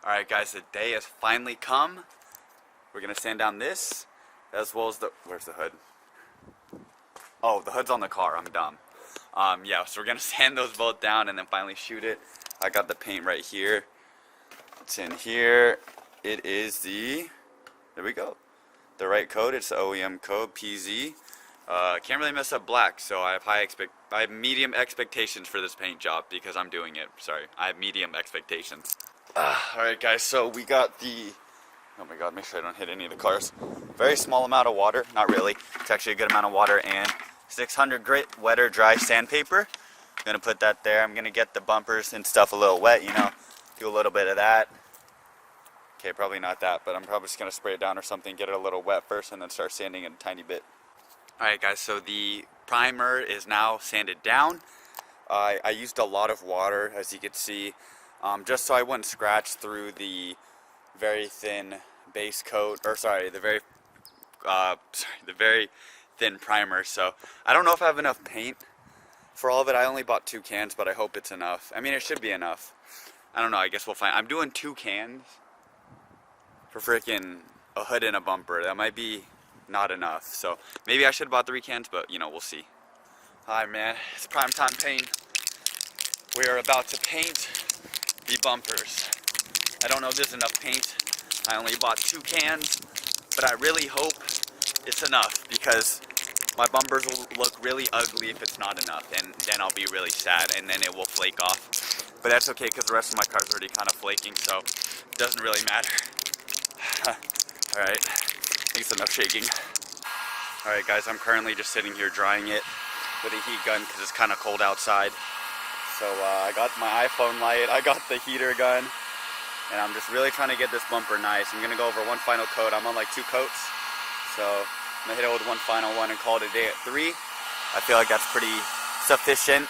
Alright guys, the day has finally come. We're gonna sand down this, as well as where's the hood? Oh, the hood's on the car, I'm dumb. Yeah, so we're gonna sand those both down and then finally shoot it. I got the paint right here. It's in here. It is there we go. The right code, it's the OEM code, PZ. Can't really mess up black, so I have medium expectations for this paint job because I'm doing it. Sorry, I have medium expectations. Alright guys, so we got oh my god, make sure I don't hit any of the cars. Very small amount of water, not really. It's actually a good amount of water, and 600 grit wet or dry sandpaper. I'm gonna put that there. I'm gonna get the bumpers and stuff a little wet, you know, do a little bit of that. Okay, probably not that, but I'm probably just gonna spray it down or something, get it a little wet first, and then start sanding it a tiny bit. Alright guys, so the primer is now sanded down. I used a lot of water, as you can see, just so I wouldn't scratch through the very thin base coat, or sorry, the very thin primer. So I don't know if I have enough paint for all of it. I only bought 2 cans, but I hope it's enough. I mean, it should be enough. I don't know, I guess we'll find. I'm doing 2 cans for freaking a hood and a bumper. That might be not enough, so maybe I should have bought 3 cans, but you know, we'll see. Hi man, it's prime time paint. We are about to paint the bumpers. I don't know if there's enough paint. I only bought 2 cans, but I really hope it's enough, because my bumpers will look really ugly if it's not enough, and then I'll be really sad, and then it will flake off. But that's okay, because the rest of my car's already kind of flaking, so it doesn't really matter. Alright, I think it's enough shaking. Alright guys, I'm currently just sitting here drying it with a heat gun because it's kind of cold outside. So I got my iPhone light, I got the heater gun, and I'm just really trying to get this bumper nice. I'm going to go over one final coat. I'm on like 2 coats, so I'm going to hit it with one final one and call it a day at 3. I feel like that's pretty sufficient,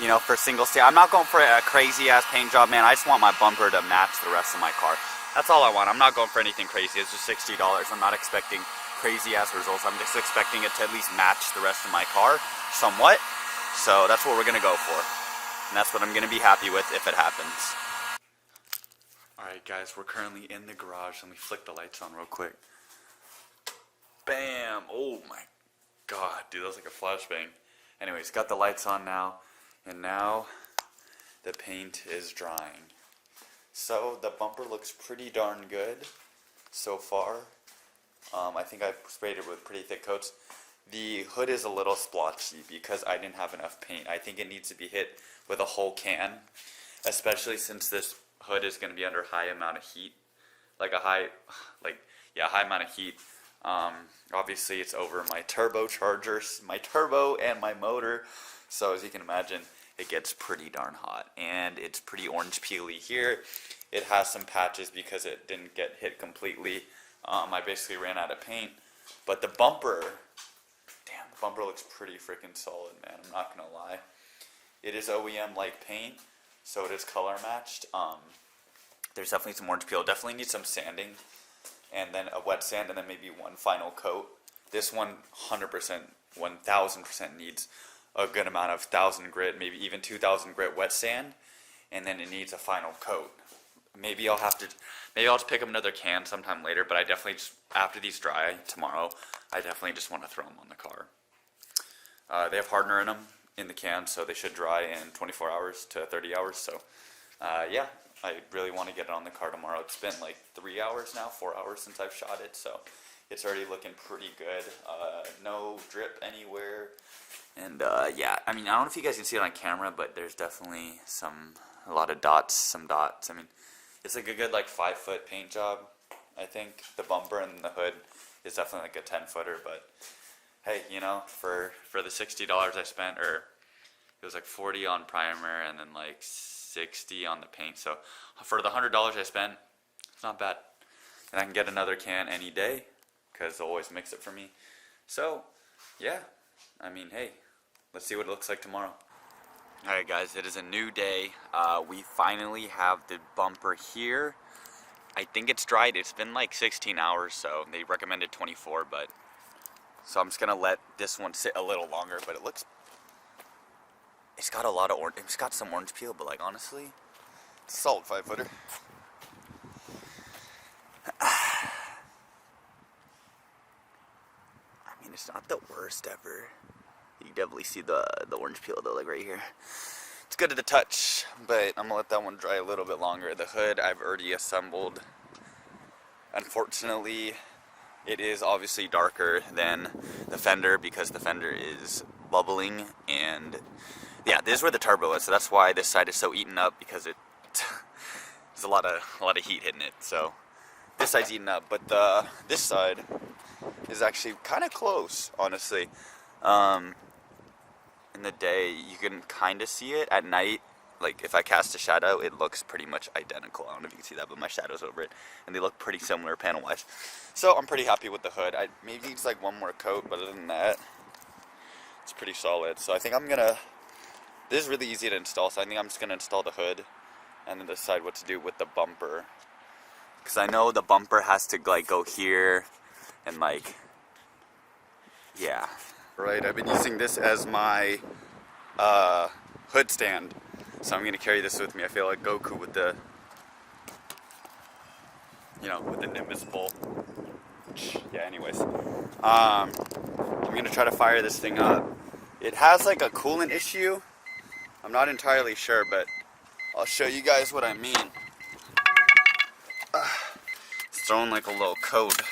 you know, for single stage. I'm not going for a crazy ass paint job, man. I just want my bumper to match the rest of my car. That's all I want. I'm not going for anything crazy. It's just $60. I'm not expecting crazy ass results. I'm just expecting it to at least match the rest of my car somewhat. So that's what we're going to go for. And that's what I'm going to be happy with if it happens. Alright guys, we're currently in the garage. Let me flick the lights on real quick. Bam! Oh my god, dude, that was like a flashbang. Anyways, got the lights on now. And now the paint is drying. So the bumper looks pretty darn good so far. I think I sprayed it with pretty thick coats. The hood is a little splotchy because I didn't have enough paint. I think it needs to be hit with a whole can, especially since this hood is going to be under high amount of heat, high amount of heat. Obviously it's over my turbochargers, my turbo and my motor, so as you can imagine, it gets pretty darn hot, and it's pretty orange peely here. It has some patches because it didn't get hit completely. I basically ran out of paint, but the bumper, damn, the bumper looks pretty freaking solid, man. I'm not gonna lie. It is OEM like paint, so it is color matched. There's definitely some orange peel. Definitely needs some sanding, and then a wet sand, and then maybe one final coat. This one 100%, 1000% needs a good amount of 1000 grit, maybe even 2000 grit wet sand, and then it needs a final coat. Maybe I'll just pick up another can sometime later, but I definitely just, after these dry tomorrow, I definitely just want to throw them on the car. They have hardener in them in the can, so they should dry in 24 hours to 30 hours, so yeah, I really want to get it on the car tomorrow. It's been like 3 hours now, 4 hours since I've shot it, so it's already looking pretty good. No drip anywhere. And yeah, I mean, I don't know if you guys can see it on camera, but there's definitely a lot of dots, some dots. I mean, it's like a good like 5-foot paint job, I think. The bumper and the hood is definitely like a 10-footer, but hey, you know, for the $60 I spent, or it was like 40 on primer and then like 60 on the paint. So for the $100 I spent, it's not bad. And I can get another can any day because they'll always mix it for me. So yeah, I mean, hey, let's see what it looks like tomorrow. Alright guys, it is a new day. We finally have the bumper here. I think it's dried. It's been like 16 hours, so they recommended 24, but so I'm just gonna let this one sit a little longer. But it's got a lot of orange. It's got some orange peel, but like honestly, it's a solid 5-footer. it's not the worst ever. You can definitely see the orange peel though, like right here. It's good to the touch, but I'm gonna let that one dry a little bit longer. The hood I've already assembled. Unfortunately, it is obviously darker than the fender because the fender is bubbling, and yeah, this is where the turbo is, so that's why this side is so eaten up, because there's a lot of heat hitting it. So this side's eaten up, but this side is actually kind of close, honestly. In the day, you can kind of see it. At night, like if I cast a shadow, it looks pretty much identical. I don't know if you can see that, but my shadow's over it, and they look pretty similar panel-wise. So I'm pretty happy with the hood. I maybe needs like one more coat, but other than that, it's pretty solid. So I think this is really easy to install, so I think I'm just gonna install the hood and then decide what to do with the bumper. Because I know the bumper has to like go here and like, yeah. Right, I've been using this as my hood stand, so I'm going to carry this with me. I feel like Goku with the, with the Nimbus bolt. Yeah, anyways. I'm going to try to fire this thing up. It has like a coolant issue. I'm not entirely sure, but I'll show you guys what I mean. It's throwing like a little code.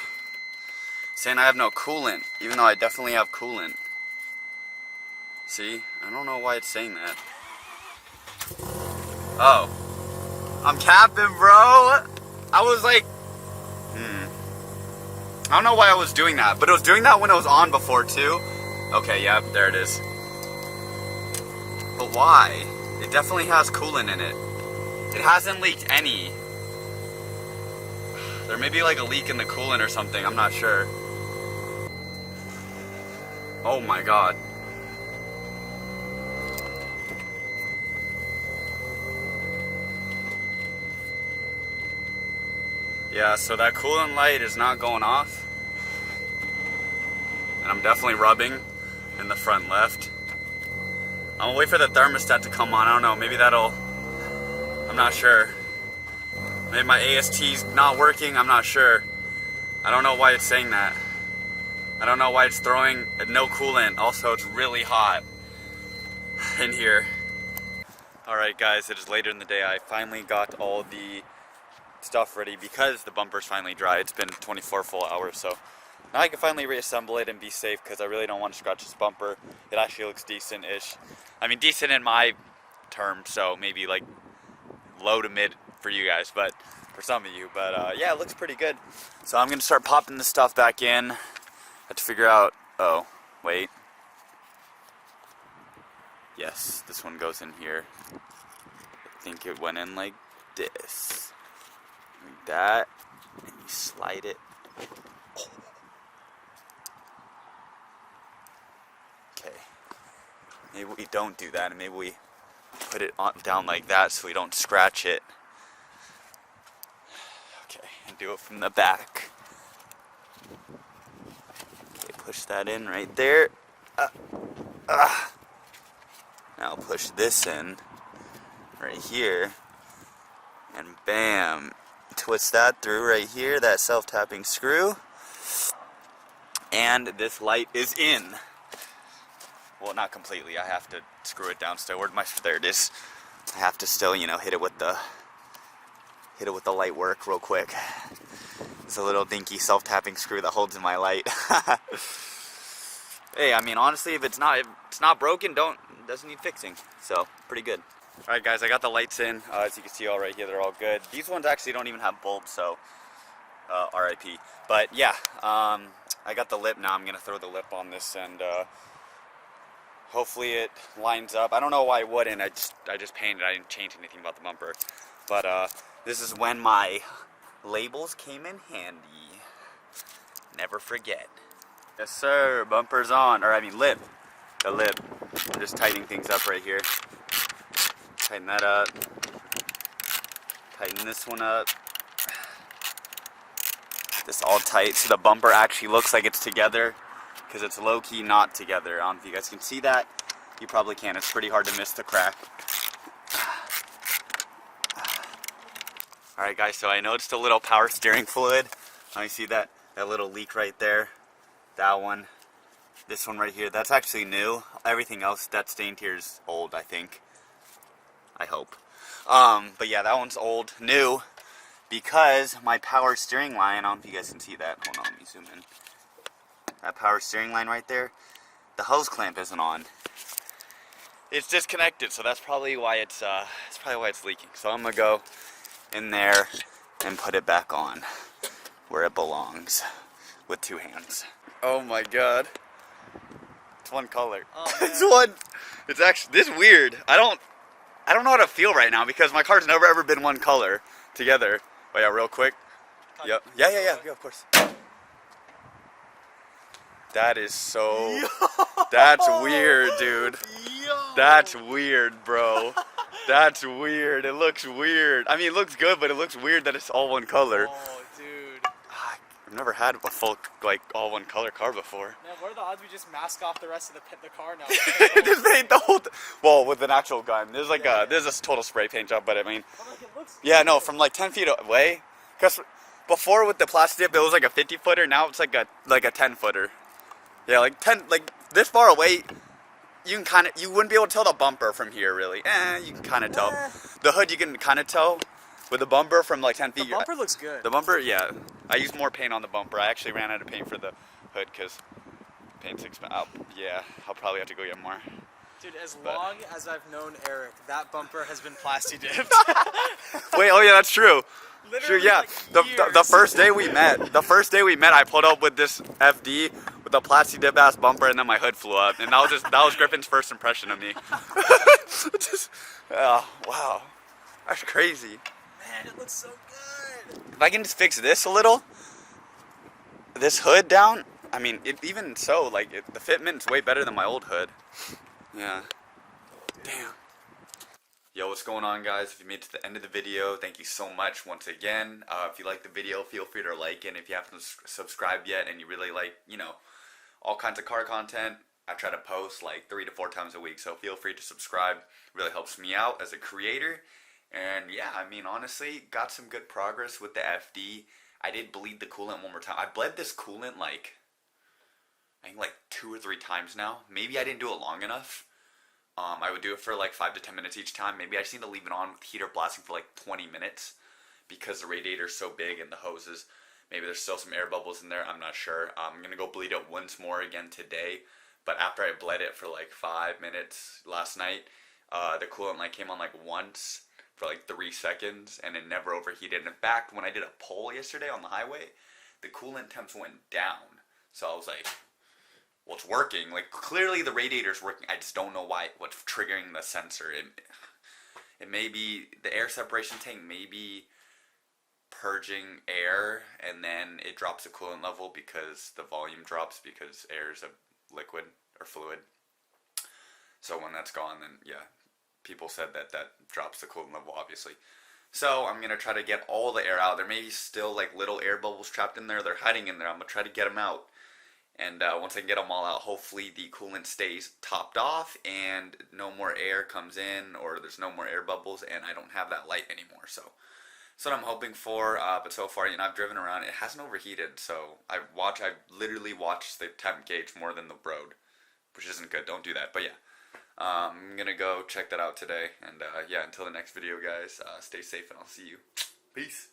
Saying I have no coolant, even though I definitely have coolant. See? I don't know why it's saying that. Oh. I'm capping, bro! I was like... I don't know why I was doing that, but it was doing that when it was on before, too. Okay, yeah, there it is. But why? It definitely has coolant in it. It hasn't leaked any. There may be like a leak in the coolant or something, I'm not sure. Oh my god. Yeah, so that coolant light is not going off. And I'm definitely rubbing in the front left. I'm gonna wait for the thermostat to come on. I don't know, maybe that'll... I'm not sure. Maybe my AST's not working, I'm not sure. I don't know why it's saying that. I don't know why it's throwing no coolant. Also, it's really hot in here. Alright guys, it is later in the day. I finally got all the stuff ready because the bumper's finally dry. It's been 24 full hours, so now I can finally reassemble it and be safe because I really don't want to scratch this bumper. It actually looks decent-ish. I mean, decent in my terms, so maybe like low to mid for you guys, but for some of you. But yeah, it looks pretty good. So I'm going to start popping this stuff back in. Have to figure out, oh, wait. Yes, this one goes in here. I think it went in like this. Like that, and you slide it. Oh. Okay. Maybe we don't do that, and maybe we put it down like that so we don't scratch it. Okay, and do it from the back. Push that in right there. Now push this in right here. And bam. Twist that through right here, that self-tapping screw. And this light is in. Well, not completely. I have to screw it down still. There it is. I have to still, hit it with the light work real quick. It's a little dinky self-tapping screw that holds in my light. Hey, I mean, honestly, if it's not broken, doesn't need fixing. So, pretty good. All right, guys, I got the lights in. As you can see, all right here, they're all good. These ones actually don't even have bulbs, so RIP. But yeah, I got the lip now. I'm gonna throw the lip on this, and hopefully it lines up. I don't know why it wouldn't. I just painted. I didn't change anything about the bumper. But this is when my labels came in handy. Never forget. Yes, sir. Bumper's on. Or, I mean, lip. The lip. I'm just tightening things up right here. Tighten that up. Tighten this one up. This all tight so the bumper actually looks like it's together, because it's low-key not together. I don't know if you guys can see that. You probably can. It's pretty hard to miss the crack. Alright guys, so I noticed a little power steering fluid. Let me see that little leak right there. That one. This one right here, that's actually new. Everything else that's stained here is old, I think. I hope. But yeah, that one's old. New. Because my power steering line, I don't know if you guys can see that. Hold on, let me zoom in. That power steering line right there, the hose clamp isn't on. It's disconnected, so that's probably why it's leaking. So I'm gonna go in there and put it back on where it belongs with 2 hands. Oh my god. It's one color. Oh, it's one. It's actually this is weird. I don't know how to feel right now because my car's never ever been one color together. Oh yeah, real quick. Yep. Yeah, of course. That is so... That's weird, dude. That's weird, bro. That's weird. It looks weird. I mean, it looks good, but it looks weird that it's all one color. Oh, dude. I've never had a full, like, all one color car before. Man, what are the odds we just mask off the rest of the car now? Just paint the whole... Well, with an actual gun. There's like there's a total spray paint job, but I mean... Yeah, no, from like 10 feet away. Because before with the plastic dip, it was like a 50-footer. Now it's like a 10-footer. Yeah, like 10, like this far away, you wouldn't be able to tell the bumper from here, really. You can kind of tell. The hood, you can kind of tell with the bumper from like 10 feet. The bumper looks good. The bumper, yeah. I used more paint on the bumper. I actually ran out of paint for the hood because paint's expensive. Yeah, I'll probably have to go get more. Dude, as long as I've known Eric, that bumper has been plasti dipped. Wait, oh yeah, that's true. Literally, sure, yeah. Like the first day we met, I pulled up with this FD with a plastic dip ass bumper, and then my hood flew up, and that was Griffin's first impression of me. Oh, wow, that's crazy. Man, it looks so good. If I can just fix this a little, this hood down. I mean, even so, like the fitment's way better than my old hood. Yeah. Damn. Yo, what's going on, guys? If you made it to the end of the video, thank you so much once again. If you like the video, feel free to like it. And if you haven't subscribed yet and you really like, all kinds of car content, I try to post like 3 to 4 times a week. So feel free to subscribe. It really helps me out as a creator. And yeah, I mean, honestly, got some good progress with the FD. I did bleed the coolant one more time. I bled this coolant I think like 2 or 3 times now. Maybe I didn't do it long enough. I would do it for like 5 to 10 minutes each time. Maybe I just need to leave it on with heater blasting for like 20 minutes because the radiator is so big and the hoses, maybe there's still some air bubbles in there. I'm not sure. I'm going to go bleed it once more again today. But after I bled it for like 5 minutes last night, the coolant light came on like once for like 3 seconds and it never overheated. In fact, when I did a poll yesterday on the highway, the coolant temps went down. So I was like... Well, it's working. Like, clearly the radiator's working. I just don't know what's triggering the sensor. It may be the air separation tank may be purging air, and then it drops the coolant level because the volume drops because air is a liquid or fluid. So when that's gone, then, yeah, people said that drops the coolant level, obviously. So I'm going to try to get all the air out. There may be still, like, little air bubbles trapped in there. They're hiding in there. I'm going to try to get them out. And once I can get them all out, hopefully the coolant stays topped off and no more air comes in or there's no more air bubbles and I don't have that light anymore. So that's what I'm hoping for. But so far, I've driven around. It hasn't overheated. So I literally watched the temp gauge more than the road, which isn't good. Don't do that. But yeah, I'm going to go check that out today. And yeah, until the next video, guys, stay safe and I'll see you. Peace.